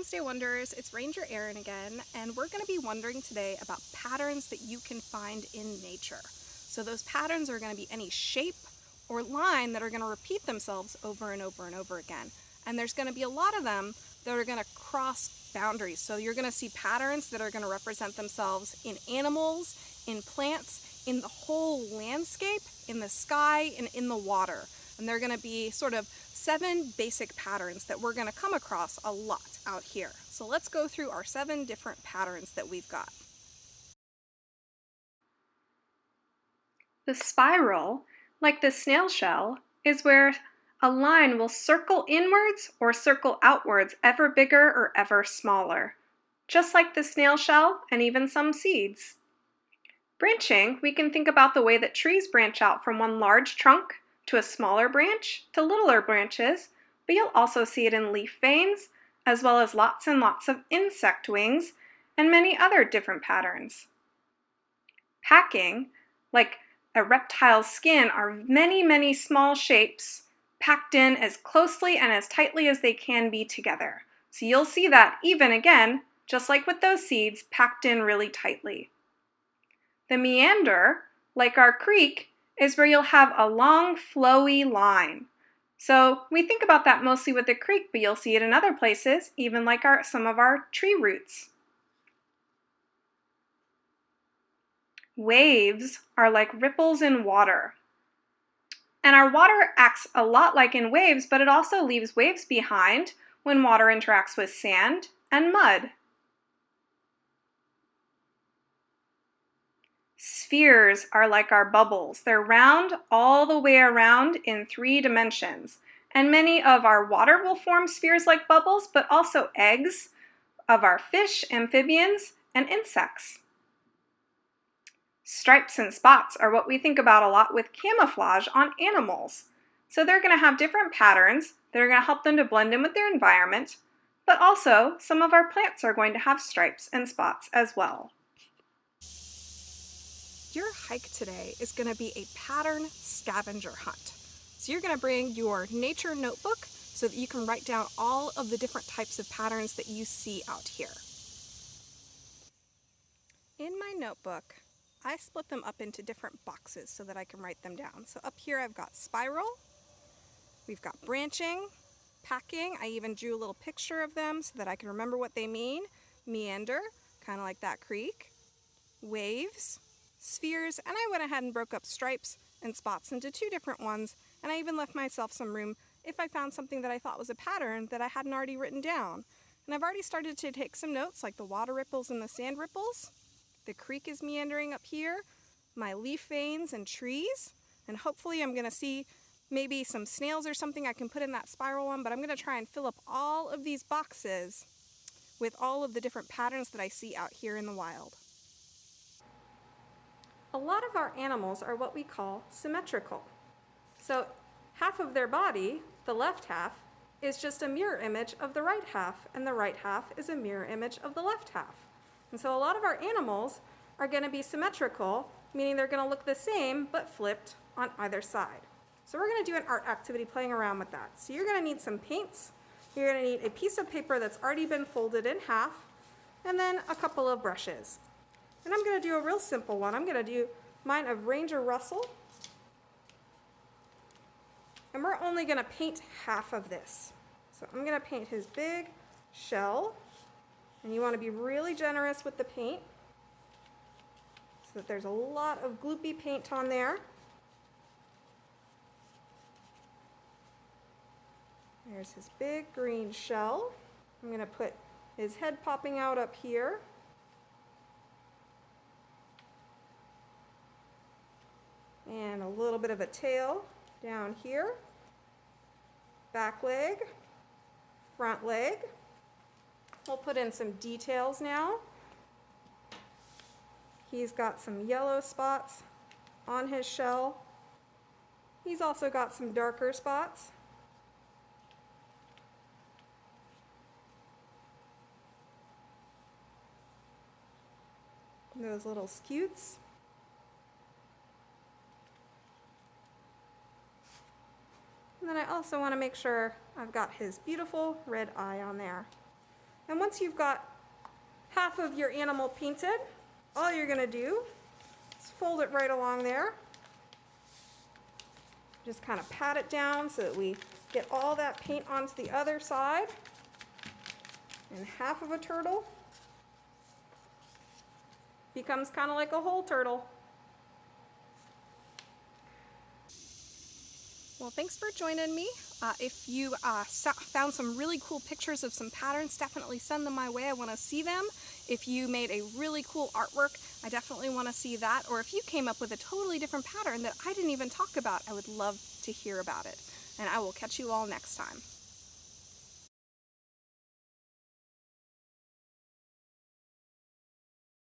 Wednesday Wonders, it's Ranger Erin again, and we're going to be wondering today about patterns that you can find in nature. So those patterns are going to be any shape or line that are going to repeat themselves over and over and over again. And there's going to be a lot of them that are going to cross boundaries. So you're going to see patterns that are going to represent themselves in animals, in plants, in the whole landscape, in the sky, and in the water. And they're going to be sort of 7 basic patterns that we're going to come across a lot out here. So let's go through our 7 different patterns that we've got. The spiral, like the snail shell, is where a line will circle inwards or circle outwards, ever bigger or ever smaller, just like the snail shell and even some seeds. Branching, we can think about the way that trees branch out from one large trunk to a smaller branch to littler branches, but you'll also see it in leaf veins, as well as lots and lots of insect wings and many other different patterns. Packing, like a reptile's skin, are many small shapes packed in as closely and as tightly as they can be together. So you'll see that even again, just like with those seeds, packed in really tightly. The meander, like our creek, is where you'll have a long, flowy line. So we think about that mostly with the creek, but you'll see it in other places, even like some of our tree roots. Waves are like ripples in water. And our water acts a lot like in waves, but it also leaves waves behind when water interacts with sand and mud. Spheres are like our bubbles. They're round all the way around in 3 dimensions. And many of our water will form spheres like bubbles, but also eggs of our fish, amphibians, and insects. Stripes and spots are what we think about a lot with camouflage on animals. So they're going to have different patterns that are going to help them to blend in with their environment, but also some of our plants are going to have stripes and spots as well. Your hike today is going to be a pattern scavenger hunt. So you're going to bring your nature notebook so that you can write down all of the different types of patterns that you see out here. In my notebook, I split them up into different boxes so that I can write them down. So up here I've got spiral, we've got branching, packing. I even drew a little picture of them so that I can remember what they mean. Meander, kind of like that creek. Waves, spheres, and I went ahead and broke up stripes and spots into 2 different ones, and I even left myself some room if I found something that I thought was a pattern that I hadn't already written down. And I've already started to take some notes, like the water ripples and the sand ripples. The creek is meandering up here, my leaf veins and trees, and hopefully I'm going to see maybe some snails or something I can put in that spiral one, but I'm going to try and fill up all of these boxes with all of the different patterns that I see out here in the wild. A lot of our animals are what we call symmetrical. So half of their body, the left half, is just a mirror image of the right half, and the right half is a mirror image of the left half. And so a lot of our animals are going to be symmetrical, meaning they're going to look the same but flipped on either side. So we're going to do an art activity playing around with that. So you're going to need some paints, you're going to need a piece of paper that's already been folded in half, and then a couple of brushes. And I'm going to do a real simple one. I'm going to do mine of Ranger Russell. And we're only going to paint half of this. So I'm going to paint his big shell. And you want to be really generous with the paint so that there's a lot of gloopy paint on there. There's his big green shell. I'm going to put his head popping out up here. And a little bit of a tail down here. Back leg, front leg. We'll put in some details now. He's got some yellow spots on his shell. He's also got some darker spots. Those little scutes. And then I also want to make sure I've got his beautiful red eye on there. And once you've got half of your animal painted, all you're gonna do is fold it right along there. Just kind of pat it down so that we get all that paint onto the other side. And half of a turtle becomes kind of like a whole turtle. Well, thanks for joining me. If you found some really cool pictures of some patterns, definitely send them my way. I want to see them. If you made a really cool artwork, I definitely want to see that. Or if you came up with a totally different pattern that I didn't even talk about, I would love to hear about it. And I will catch you all next time.